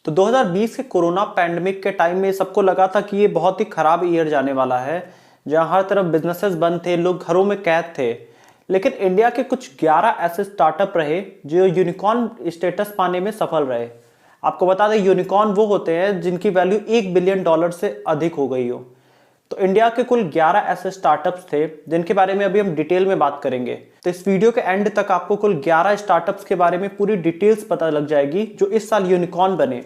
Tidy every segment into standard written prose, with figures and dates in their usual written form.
तो 2020 के corona pandemic के टाइम में सबको लगा था कि ये बहुत ही खराब ईयर जाने वाला है, जहां हर तरफ बिजनेसेस बंद थे, लोग घरों में कैद थे। लेकिन इंडिया के कुछ 11 ऐसे स्टार्टअप रहे जो यूनिकॉर्न स्टेटस पाने में सफल रहे। आपको बता दें, यूनिकॉर्न वो होते हैं जिनकी वैल्यू $1 बिलियन से अधिक हो गई हो। तो इंडिया के कुल 11 ऐसे स्टार्टअप्स थे जिनके बारे में अभी हम डिटेल में बात करेंगे। तो इस वीडियो के एंड तक आपको कुल 11 स्टार्टअप्स के बारे में पूरी डिटेल्स पता लग जाएगी जो इस साल यूनिकॉर्न बने।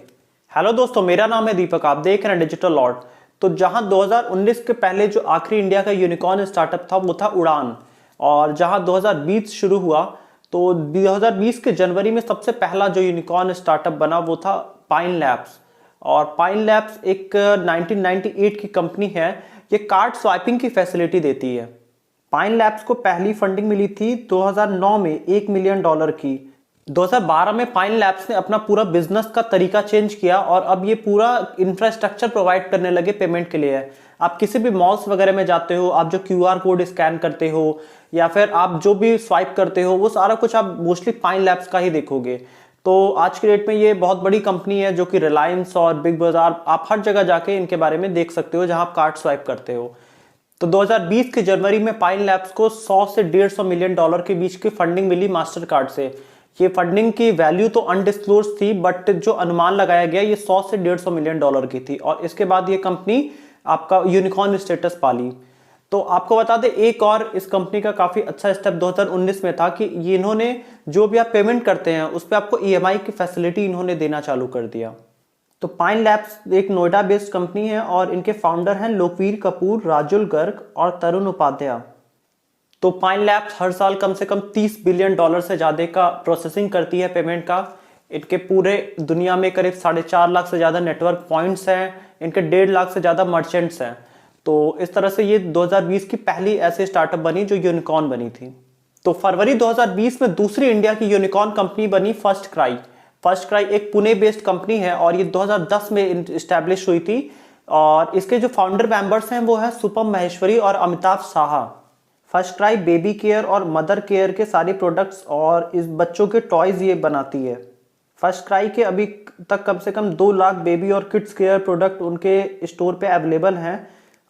हेलो दोस्तों, मेरा नाम है दीपक, आप देख रहे हैं डिजिटल लॉर्ड। तो जहां 2019 के पहले जो आखिरी इंडिया का यूनिकॉर्न स्टार्टअप था वो था उड़ान, और जहां 2020 शुरू हुआ तो 2020 के जनवरी में सबसे पहला जो यूनिकॉर्न स्टार्टअप बना वो था पाइन लैब्स। और पाइन लैब्स एक 1998 की कंपनी है। ये कार्ड स्वाइपिंग की फैसिलिटी देती है। पाइन लैब्स को पहली फंडिंग मिली थी 2009 में $1 मिलियन की। 2012 में पाइन लैब्स ने अपना पूरा बिजनेस का तरीका चेंज किया और अब ये पूरा इंफ्रास्ट्रक्चर प्रोवाइड करने लगे पेमेंट के लिए। आप किसी भी मॉल्स वगैरह में जाते हो, आप जो QR कोड स्कैन करते हो या फिर आप जो भी स्वाइप करते हो, वो सारा कुछ आप मोस्टली पाइन लैब्स का ही देखोगे। तो आज के डेट में ये बहुत बड़ी कंपनी है जो कि रिलायंस और बिग बाजार, आप हर जगह जाके इनके बारे में देख सकते हो जहां आप कार्ड स्वाइप करते हो। तो 2020 के जनवरी में पाइन लैब्स को 100 से $150 मिलियन के बीच की फंडिंग मिली मास्टर कार्ड से। ये फंडिंग की वैल्यू तो अनडिस्क्लोज थी, बट जो अनुमान लगाया गया ये 100 से $150 मिलियन की थी। और इसके बाद ये कंपनी आपका यूनिकॉर्न स्टेटस पाली। तो आपको बता दें, एक और इस कंपनी का काफी अच्छा स्टेप 2019 में था कि ये इन्होंने जो भी आप पेमेंट करते हैं उस पर आपको EMI की फैसिलिटी इन्होंने देना चालू कर दिया। तो पाइन लैब्स एक नोएडा बेस्ड कंपनी है और इनके फाउंडर हैं लोकवीर कपूर, राजुल गर्ग और तरुण उपाध्याय। तो पाइन लैब्स हर साल कम से कम $30 बिलियन से ज्यादा का प्रोसेसिंग करती है पेमेंट का। इनके पूरे दुनिया में करीब 4.5 लाख से ज्यादा नेटवर्क पॉइंट्स हैं। इनके 1.5 लाख से ज्यादा मर्चेंट्स हैं। तो इस तरह से ये 2020 की पहली ऐसी स्टार्टअप बनी जो यूनिकॉर्न बनी थी। तो फरवरी 2020 में दूसरी इंडिया की यूनिकॉर्न कंपनी बनी फर्स्ट क्राई। फर्स्ट क्राई एक पुणे बेस्ड कंपनी है और ये 2010 में इस्टेब्लिश हुई थी। और इसके जो फाउंडर मेंबर्स हैं वो है सुपम माहेश्वरी और Amitabh Saha. First cry baby care और मदर केयर के सारे प्रोडक्ट्स और इस बच्चों के टॉयज ये बनाती है। फर्स्ट क्राई के अभी तक कम से कम 2 लाख बेबी और किड्स केयर प्रोडक्ट उनके स्टोर पे अवेलेबल हैं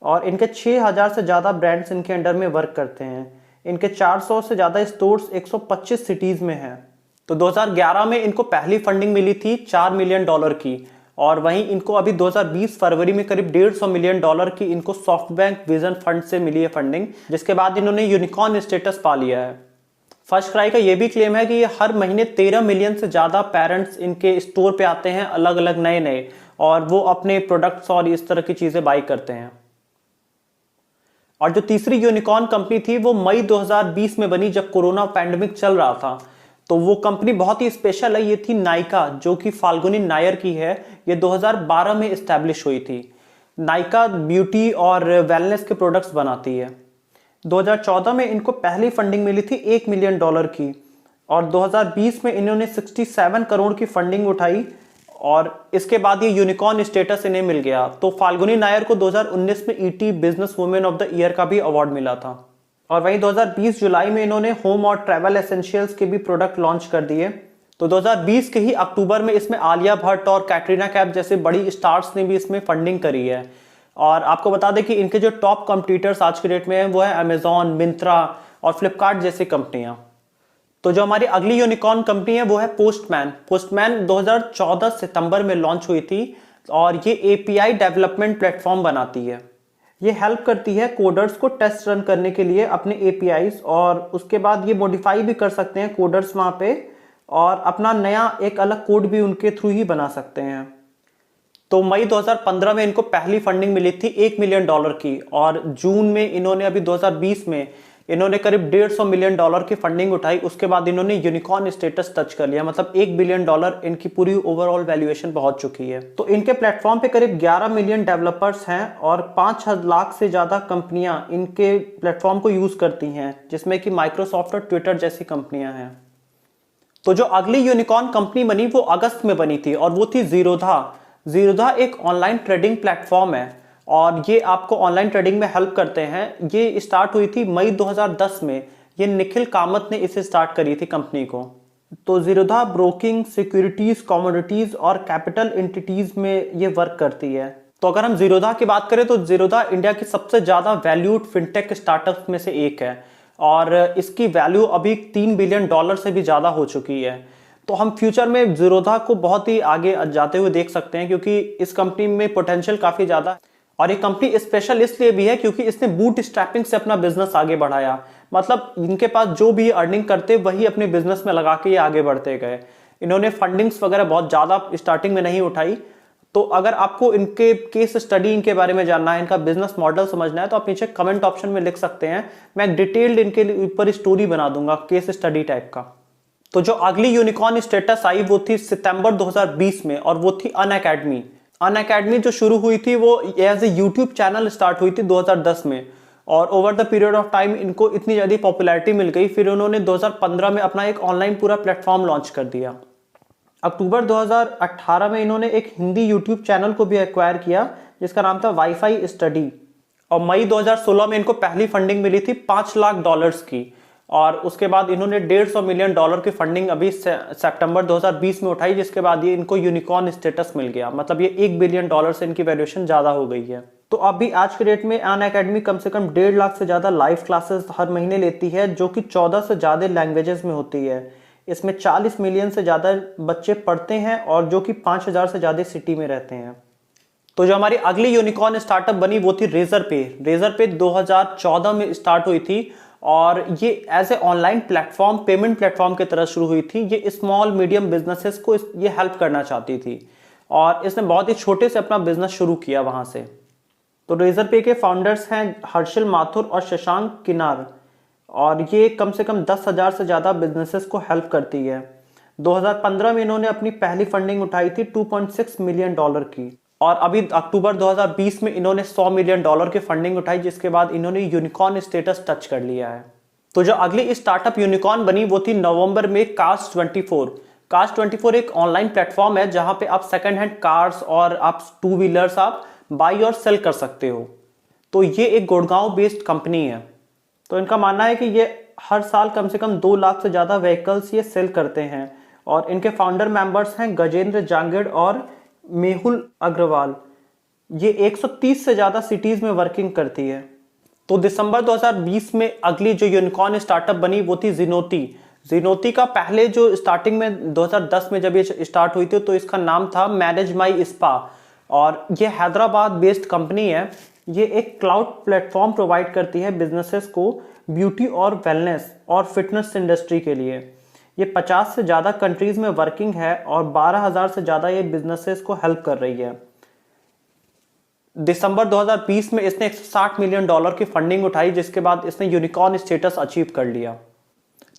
और इनके 6000 से ज़्यादा ब्रांड्स इनके अंडर में वर्क करते हैं। इनके 400 से ज़्यादा स्टोर्स 125 सिटीज़ में हैं। तो 2011 में इनको पहली फंडिंग मिली थी $4 मिलियन की, और वहीं इनको अभी 2020 फरवरी में करीब $150 मिलियन की इनको सॉफ्टबैंक विजन फंड से मिली है फंडिंग, जिसके बाद इन्होंने यूनिकॉर्न स्टेटस पा लिया है। फर्स्ट क्राई का ये भी क्लेम है कि ये हर महीने 13 मिलियन से ज़्यादा पेरेंट्स इनके स्टोर पे आते हैं, अलग अलग नए नए, और वो अपने प्रोडक्ट्स और इस तरह की चीज़ें बाई करते हैं। और जो तीसरी यूनिकॉर्न कंपनी थी वो मई 2020 में बनी जब कोरोना पैंडेमिक चल रहा था। तो वो कंपनी बहुत ही स्पेशल है। ये थी नायका, जो कि फाल्गुनी नायर की है। ये 2012 में एस्टैब्लिश हुई थी। नायका ब्यूटी और वेलनेस के प्रोडक्ट्स बनाती है। 2014 में इनको पहली फंडिंग मिली थी $1 मिलियन की, और 2020 में इन्होंने 67 करोड़ की फंडिंग उठाई और इसके बाद ये यूनिकॉर्न स्टेटस इन्हें मिल गया। तो फाल्गुनी नायर को 2019 में ET business women of the year का भी अवार्ड मिला था। और वहीं 2020 जुलाई में इन्होंने होम और ट्रैवल एसेंशियल्स के भी प्रोडक्ट लॉन्च कर दिए। तो 2020 के ही अक्टूबर में इसमें आलिया भट्ट और कैटरीना कैफ जैसे बड़ी स्टार्स ने भी इसमें फंडिंग करी है। और आपको बता दें कि इनके जो टॉप कंपटीटर्स आज के डेट में हैं वो है अमेजॉन, मिंत्रा और फ्लिपकार्ट जैसी कंपनियां। तो जो हमारी अगली यूनिकॉर्न कंपनी है वो है पोस्टमैन। पोस्टमैन 2014 सितंबर में लॉन्च हुई थी और ये API डेवलपमेंट प्लेटफॉर्म बनाती है। ये हेल्प करती है कोडर्स को टेस्ट रन करने के लिए अपने APIs, और उसके बाद ये मॉडिफाई भी कर सकते हैं कोडर्स वहाँ पे, और अपना नया एक अलग कोड भी उनके थ्रू ही बना सकते हैं। तो मई 2015 में इनको पहली फंडिंग मिली थी $1 मिलियन की, और जून में इन्होंने अभी 2020 में इन्होंने करीब $150 मिलियन की फंडिंग उठाई। उसके बाद इन्होंने यूनिकॉर्न स्टेटस टच कर लिया, मतलब $1 बिलियन इनकी पूरी ओवरऑल वैल्यूएशन पहुंच चुकी है। तो इनके प्लेटफॉर्म पे करीब 11 मिलियन डेवलपर्स हैं और 5 लाख से ज्यादा कंपनियां इनके प्लेटफॉर्म को यूज करती हैं, जिसमें कि माइक्रोसॉफ्ट और ट्विटर जैसी कंपनियां हैं। तो जो अगली यूनिकॉर्न कंपनी बनी वो अगस्त में बनी थी और वो थी जीरोधा। जीरोधा एक ऑनलाइन ट्रेडिंग प्लेटफॉर्म है और ये आपको ऑनलाइन ट्रेडिंग में हेल्प करते हैं। ये स्टार्ट हुई थी मई 2010 में। ये निखिल कामत ने इसे स्टार्ट करी थी कंपनी को। तो ज़ीरोधा ब्रोकिंग, सिक्योरिटीज, कमोडिटीज और कैपिटल एंटिटीज में ये वर्क करती है। तो अगर हम ज़ीरोधा की बात करें तो ज़ीरोधा इंडिया की सबसे ज़्यादा वैल्यूड फिनटेक स्टार्टअप में से एक है और इसकी वैल्यू अभी $3 बिलियन से भी ज़्यादा हो चुकी है। तो हम फ्यूचर में ज़ीरोधा को बहुत ही आगे जाते हुए देख सकते हैं क्योंकि इस कंपनी में पोटेंशियल काफ़ी ज़्यादा है। और ये कंपनी स्पेशल इसलिए भी है क्योंकि इसने बूट स्ट्रैपिंग से अपना बिजनेस आगे बढ़ाया। मतलब इनके पास जो भी अर्निंग करते वही अपने बिजनेस में लगा के ये आगे बढ़ते गए। इन्होंने फंडिंग्स वगैरह बहुत ज़्यादा स्टार्टिंग में नहीं उठाई। तो अगर आपको इनके केस स्टडी इनके बारे में जानना है, इनका बिजनेस मॉडल समझना है, तो आप नीचे कमेंट ऑप्शन में लिख सकते हैं। मैं एक डिटेल्ड इनके ऊपर स्टोरी बना दूंगा केस स्टडी टाइप का। तो जो अगली यूनिकॉर्न स्टेटस आई वो थी सितंबर 2020 में और वो थी अनअकैडमी। अनअकैडमी जो शुरू हुई थी वो as a YouTube channel start हुई थी 2010 में और over the period of time इनको इतनी ज़्यादा पॉपुलैरिटी मिल गई, फिर उन्होंने 2015 में अपना एक ऑनलाइन पूरा प्लेटफॉर्म लॉन्च कर दिया। अक्टूबर 2018 में इन्होंने एक हिंदी यूट्यूब चैनल को भी एक्वायर किया जिसका नाम था वाईफाई स्टडी और मई 2016 में इनको पहली फंडिंग मिली थी $5 लाख की और उसके बाद इन्होंने $150 मिलियन की फंडिंग अभी सितंबर 2020 में उठाई, जिसके बाद ये इनको यूनिकॉर्न स्टेटस मिल गया। मतलब ये $1 बिलियन से इनकी वैल्यूएशन ज़्यादा हो गई है। तो अभी आज के डेट में अनअकैडमी कम से कम 1.5 लाख से ज़्यादा लाइव क्लासेस हर महीने लेती है जो कि 14 से ज़्यादा लैंग्वेजेस में होती है। इसमें 40 मिलियन से ज़्यादा बच्चे पढ़ते हैं और जो कि 5000 से ज़्यादा सिटी में रहते हैं। तो जो हमारी अगली यूनिकॉर्न स्टार्टअप बनी वो थी रेजर पे। रेजर पे 2014 में स्टार्ट हुई थी और ये as a online platform, payment platform की तरह शुरू हुई थी। ये स्मॉल मीडियम बिजनेसेस को ये हेल्प करना चाहती थी और इसने बहुत ही छोटे से अपना बिजनेस शुरू किया वहां से। तो रेजर पे के फाउंडर्स हैं हर्षल माथुर और शशांक किनार और ये कम से कम 10,000 से ज़्यादा बिजनेसेस को हेल्प करती है। 2015 में इन्होंने अपनी पहली फंडिंग उठाई थी $2.6 मिलियन की और अभी अक्टूबर 2020 में इन्होंने $100 मिलियन की फंडिंग उठाई, जिसके बाद इन्होंने यूनिकॉर्न स्टेटस टच कर लिया है। तो जो अगली स्टार्टअप यूनिकॉर्न बनी वो थी नवंबर में कास्ट24। कास्ट24 एक ऑनलाइन प्लेटफॉर्म है जहां पे आप सेकंड हैंड कार्स और आप टू व्हीलर्स आप बाई और सेल कर सकते हो। तो ये एक गुड़गांव बेस्ड कंपनी है। तो इनका मानना है कि ये हर साल कम से कम 2 लाख से ज़्यादा व्हीकल्स ये सेल करते हैं और इनके फाउंडर मेंबर्स हैं गजेंद्र जांगड़ और मेहुल अग्रवाल। ये 130 से ज़्यादा सिटीज़ में वर्किंग करती है। तो दिसंबर 2020 में अगली जो यूनिकॉर्न स्टार्टअप बनी वो थी ज़िनोती। ज़िनोती का पहले जो स्टार्टिंग में 2010 में जब ये स्टार्ट हुई थी तो इसका नाम था मैनेज माई स्पा और ये हैदराबाद बेस्ड कंपनी है। ये एक क्लाउड प्लेटफॉर्म प्रोवाइड करती है बिजनेसेस को ब्यूटी और वेलनेस और फिटनेस इंडस्ट्री के लिए। ये 50 से ज़्यादा कंट्रीज़ में वर्किंग है और 12,000 से ज़्यादा ये बिजनेसेस को हेल्प कर रही है। दिसंबर 2020 में इसने $160 मिलियन की फंडिंग उठाई, जिसके बाद इसने यूनिकॉर्न स्टेटस अचीव कर लिया।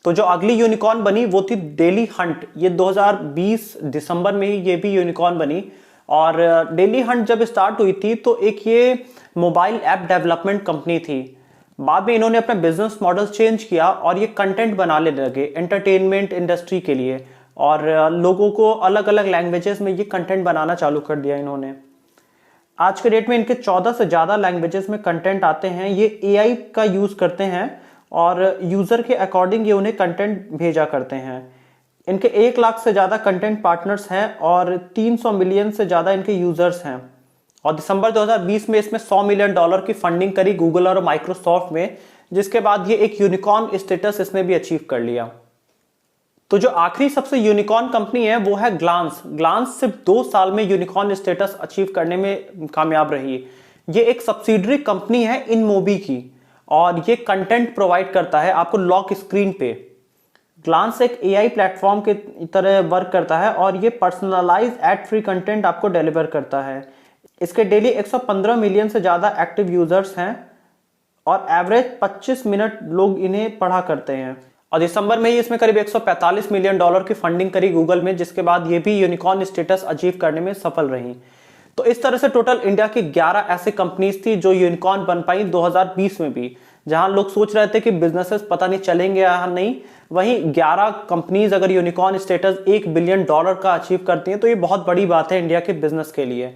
तो जो अगली यूनिकॉर्न बनी वो थी डेली हंट। ये 2020 दिसंबर में ही ये भी यूनिकॉर्न बनी और डेली हंट जब स्टार्ट हुई थी तो एक ये मोबाइल ऐप डेवलपमेंट कंपनी थी। बाद में इन्होंने अपना बिजनेस मॉडल चेंज किया और ये कंटेंट बनाने लगे एंटरटेनमेंट इंडस्ट्री के लिए और लोगों को अलग अलग लैंग्वेजेस में ये कंटेंट बनाना चालू कर दिया इन्होंने। आज के डेट में इनके 14 से ज़्यादा लैंग्वेजेस में कंटेंट आते हैं। ये एआई का यूज़ करते हैं और यूज़र के अकॉर्डिंग ये उन्हें कंटेंट भेजा करते हैं। इनके 1 लाख से ज़्यादा कंटेंट पार्टनर्स हैं और 300 मिलियन से ज़्यादा इनके यूज़र्स हैं और दिसंबर 2020 में इसमें $100 मिलियन की फंडिंग करी गूगल और माइक्रोसॉफ्ट में, जिसके बाद ये एक यूनिकॉर्न स्टेटस इसने भी अचीव कर लिया। तो जो आखिरी सबसे यूनिकॉर्न कंपनी है वो है ग्लांस। ग्लांस सिर्फ 2 साल में यूनिकॉर्न स्टेटस अचीव करने में कामयाब रही। ये एक सब्सिडरी कंपनी है इनमोबी की और ये कंटेंट प्रोवाइड करता है आपको लॉक स्क्रीन पे। ग्लांस एक एआई प्लेटफॉर्म के तरह वर्क करता है और ये पर्सनलाइज एड फ्री कंटेंट आपको डिलीवर करता है। इसके डेली 115 मिलियन से ज़्यादा एक्टिव यूजर्स हैं और एवरेज 25 मिनट लोग इन्हें पढ़ा करते हैं और दिसंबर में ही इसमें करीब $145 मिलियन की फंडिंग करी गूगल में, जिसके बाद ये भी यूनिकॉर्न स्टेटस अचीव करने में सफल रही। तो इस तरह से टोटल इंडिया की 11 ऐसे कंपनीज थी जो यूनिकॉर्न बन पाई 2020 में भी, जहां लोग सोच रहे थे कि बिजनेसेस पता नहीं चलेंगे या नहीं, वहीं 11 कंपनीज अगर यूनिकॉर्न स्टेटस $1 बिलियन का अचीव करती हैं तो ये बहुत बड़ी बात है इंडिया के बिजनेस के लिए।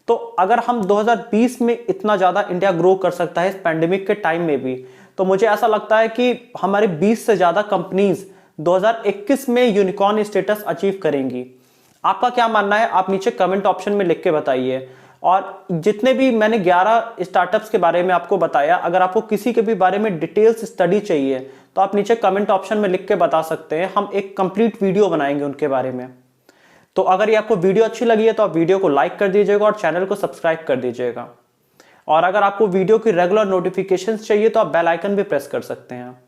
तो अगर हम 2020 में इतना ज़्यादा इंडिया ग्रो कर सकता है इस पैंडेमिक के टाइम में भी, तो मुझे ऐसा लगता है कि हमारे 20 से ज़्यादा कंपनीज 2021 में यूनिकॉर्न स्टेटस अचीव करेंगी। आपका क्या मानना है, आप नीचे कमेंट ऑप्शन में लिख के बताइए। और जितने भी मैंने 11 स्टार्टअप्स के बारे में आपको बताया, अगर आपको किसी के भी बारे में डिटेल्स स्टडी चाहिए तो आप नीचे कमेंट ऑप्शन में लिख के बता सकते हैं, हम एक कंप्लीट वीडियो बनाएंगे उनके बारे में। तो अगर ये आपको वीडियो अच्छी लगी है तो आप वीडियो को लाइक कर दीजिएगा और चैनल को सब्सक्राइब कर दीजिएगा। और अगर आपको वीडियो की रेगुलर नोटिफिकेशंस चाहिए तो आप बेल आइकन भी प्रेस कर सकते हैं।